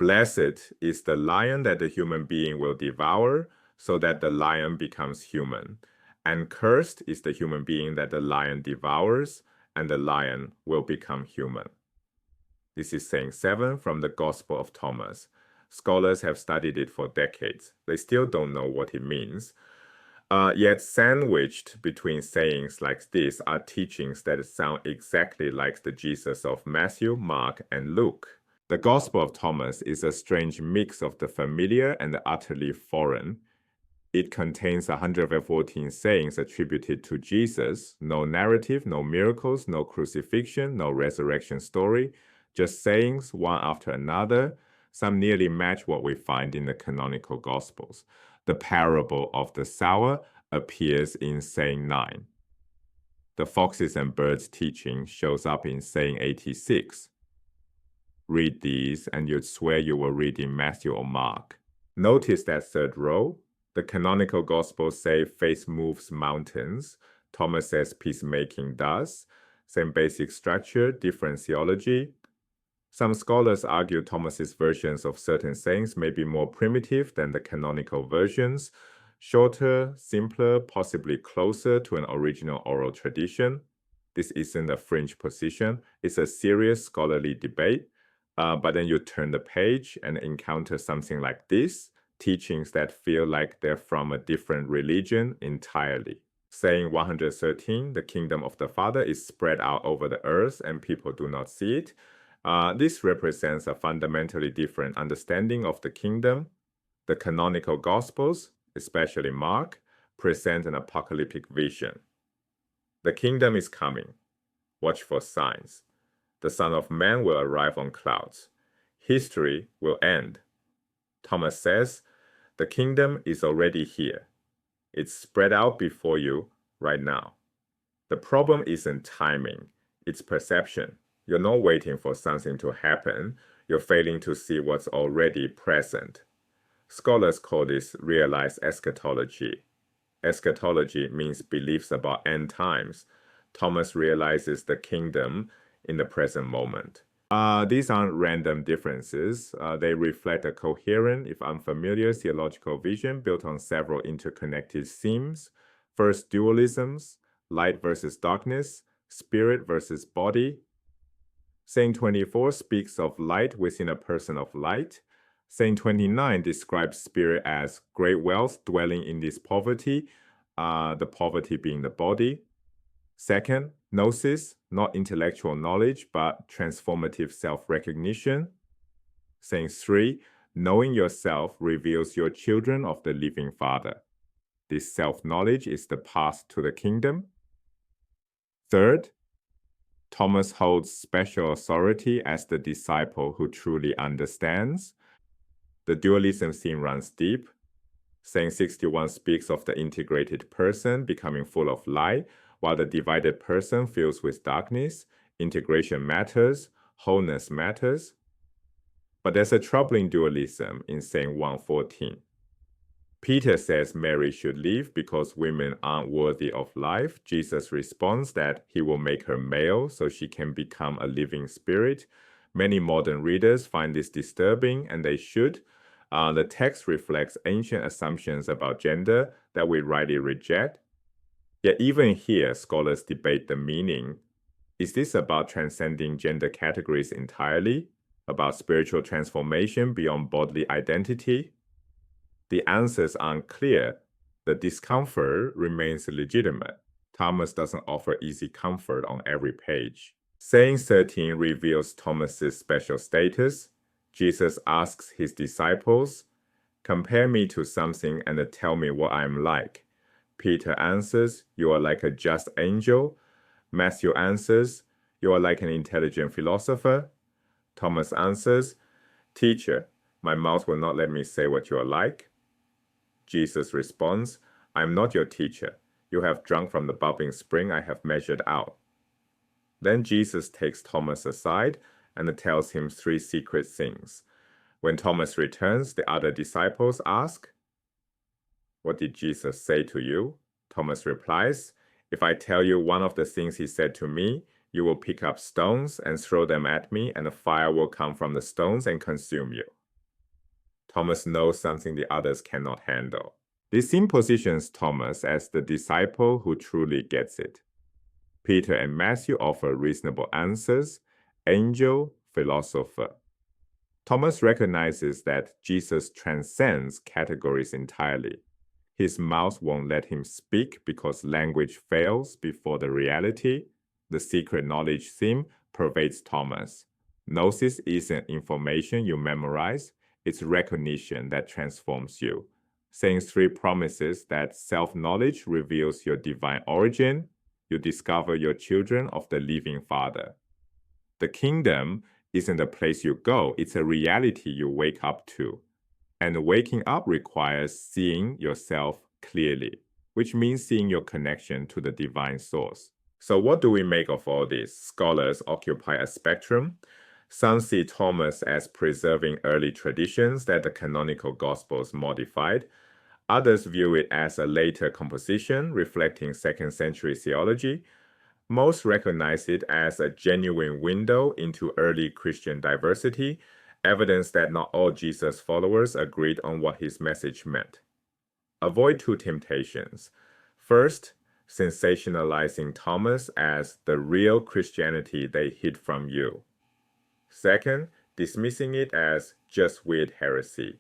Blessed is the lion that the human being will devour, so that the lion becomes human. And cursed is the human being that the lion devours, and the lion will become human. This is saying 7 from the Gospel of Thomas. Scholars have studied it for decades. They still don't know what it means. Yet sandwiched between sayings like this are teachings that sound exactly like the Jesus of Matthew, Mark, and Luke. The Gospel of Thomas is a strange mix of the familiar and the utterly foreign. It contains 114 sayings attributed to Jesus, no narrative, no miracles, no crucifixion, no resurrection story, just sayings one after another. Some nearly match what we find in the canonical Gospels. The parable of the sower appears in saying 9. The foxes and birds teaching shows up in saying 86. Read these and you'd swear you were reading Matthew or Mark. Notice that third row. The canonical Gospels say faith moves mountains. Thomas says peacemaking does. Same basic structure, different theology. Some scholars argue Thomas's versions of certain sayings may be more primitive than the canonical versions, shorter, simpler, possibly closer to an original oral tradition. This isn't a fringe position. It's a serious scholarly debate. But then you turn the page and encounter something like this, teachings that feel like they're from a different religion entirely. Saying 113, the kingdom of the Father is spread out over the earth and people do not see it. This represents a fundamentally different understanding of the kingdom. The canonical Gospels, especially Mark, present an apocalyptic vision. The kingdom is coming. Watch for signs. The Son of Man will arrive on clouds. History will end. Thomas says, the kingdom is already here. It's spread out before you right now. The problem isn't timing, it's perception. You're not waiting for something to happen. You're failing to see what's already present. Scholars call this realized eschatology. Eschatology means beliefs about end times. Thomas realizes the kingdom in the present moment. These aren't random differences. They reflect a coherent, if unfamiliar, theological vision built on several interconnected themes. First, dualisms, light versus darkness, spirit versus body. Saying 24 speaks of light within a person of light. Saying 29 describes spirit as great wealth dwelling in this poverty, the poverty being the body. Second, Gnosis, not intellectual knowledge, but transformative self-recognition. Saying 3, knowing yourself reveals you're children of the living Father. This self-knowledge is the path to the kingdom. Third, Thomas holds special authority as the disciple who truly understands. The dualism theme runs deep. Saying 61 speaks of the integrated person becoming full of light, while the divided person fills with darkness. Integration matters, wholeness matters. But there's a troubling dualism in saying 114. Peter says Mary should leave because women aren't worthy of life. Jesus responds that he will make her male so she can become a living spirit. Many modern readers find this disturbing, and they should. The text reflects ancient assumptions about gender that we rightly reject. Yet even here, scholars debate the meaning. Is this about transcending gender categories entirely? About spiritual transformation beyond bodily identity? The answers aren't clear. The discomfort remains legitimate. Thomas doesn't offer easy comfort on every page. Saying 13 reveals Thomas's special status. Jesus asks his disciples, "Compare me to something and tell me what I am like." Peter answers, "You are like a just angel." Matthew answers, "You are like an intelligent philosopher." Thomas answers, "Teacher, my mouth will not let me say what you are like." Jesus responds, "I am not your teacher. You have drunk from the bubbling spring I have measured out." Then Jesus takes Thomas aside and tells him 3 secret things. When Thomas returns, the other disciples ask, "What did Jesus say to you?" Thomas replies, "If I tell you one of the things he said to me, you will pick up stones and throw them at me, and a fire will come from the stones and consume you." Thomas knows something the others cannot handle. This scene positions Thomas as the disciple who truly gets it. Peter and Matthew offer reasonable answers, angel, philosopher. Thomas recognizes that Jesus transcends categories entirely. His mouth won't let him speak because language fails before the reality. The secret knowledge theme pervades Thomas. Gnosis isn't information you memorize, it's recognition that transforms you. Sayings 3 promises that self-knowledge reveals your divine origin. You discover you're children of the living Father. The kingdom isn't a place you go, it's a reality you wake up to. And waking up requires seeing yourself clearly, which means seeing your connection to the divine source. So what do we make of all this? Scholars occupy a spectrum. Some see Thomas as preserving early traditions that the canonical Gospels modified. Others view it as a later composition reflecting 2nd century theology. Most recognize it as a genuine window into early Christian diversity, evidence that not all Jesus followers agreed on what his message meant. Avoid 2 temptations. First, sensationalizing Thomas as the real Christianity they hid from you. Second, dismissing it as just weird heresy.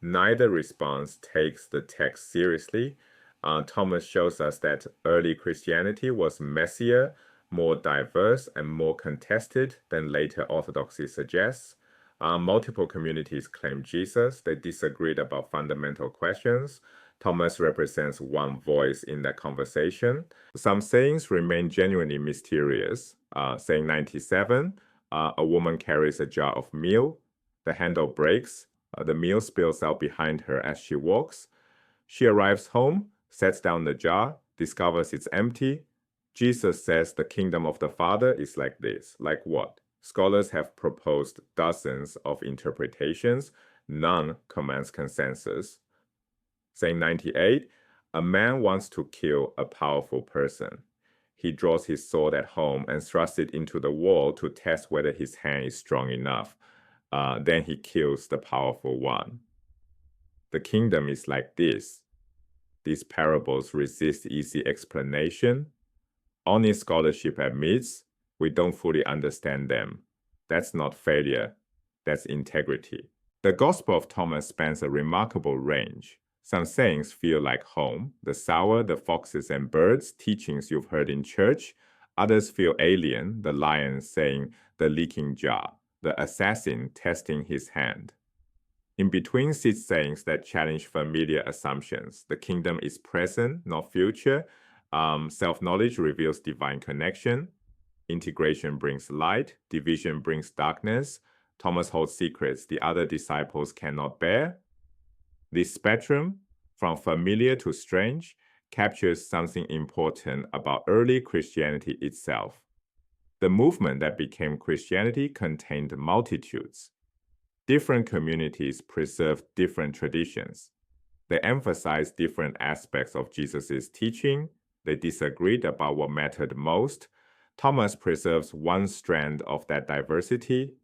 Neither response takes the text seriously. Thomas shows us that early Christianity was messier, more diverse, and more contested than later orthodoxy suggests. Multiple communities claimed Jesus. They disagreed about fundamental questions. Thomas represents one voice in that conversation. Some sayings remain genuinely mysterious. Saying 97, a woman carries a jar of meal. The handle breaks. The meal spills out behind her as she walks. She arrives home, sets down the jar, discovers it's empty. Jesus says the kingdom of the Father is like this. Like what? Scholars have proposed dozens of interpretations. None commands consensus. Saying 98, a man wants to kill a powerful person. He draws his sword at home and thrusts it into the wall to test whether his hand is strong enough. Then he kills the powerful one. The kingdom is like this. These parables resist easy explanation. Honest scholarship admits we don't fully understand them. That's not failure, that's integrity. The Gospel of Thomas spans a remarkable range. Some sayings feel like home, the sower, the foxes and birds, teachings you've heard in church. Others feel alien, the lion saying the leaking jar, the assassin testing his hand. In between sits sayings that challenge familiar assumptions. The kingdom is present, not future. Self-knowledge reveals divine connection. Integration brings light. Division brings darkness. Thomas holds secrets the other disciples cannot bear. This spectrum, from familiar to strange, captures something important about early Christianity itself. The movement that became Christianity contained multitudes. Different communities preserved different traditions. They emphasized different aspects of Jesus' teaching. They disagreed about what mattered most. Thomas preserves one strand of that diversity.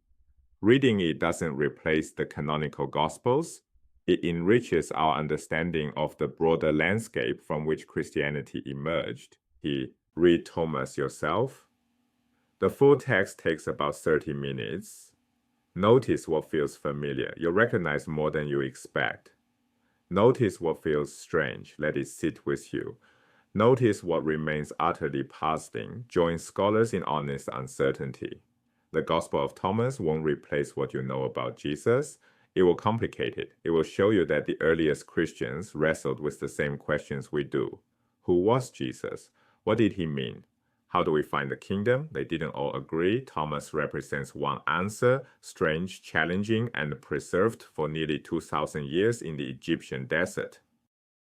Reading it doesn't replace the canonical Gospels. It enriches our understanding of the broader landscape from which Christianity emerged. Read Thomas yourself. The full text takes about 30 minutes. Notice what feels familiar. You'll recognize more than you expect. Notice what feels strange. Let it sit with you. Notice what remains utterly puzzling. Join scholars in honest uncertainty. The Gospel of Thomas won't replace what you know about Jesus. It will complicate it. It will show you that the earliest Christians wrestled with the same questions we do. Who was Jesus? What did he mean? How do we find the kingdom? They didn't all agree. Thomas represents one answer, strange, challenging, and preserved for nearly 2,000 years in the Egyptian desert.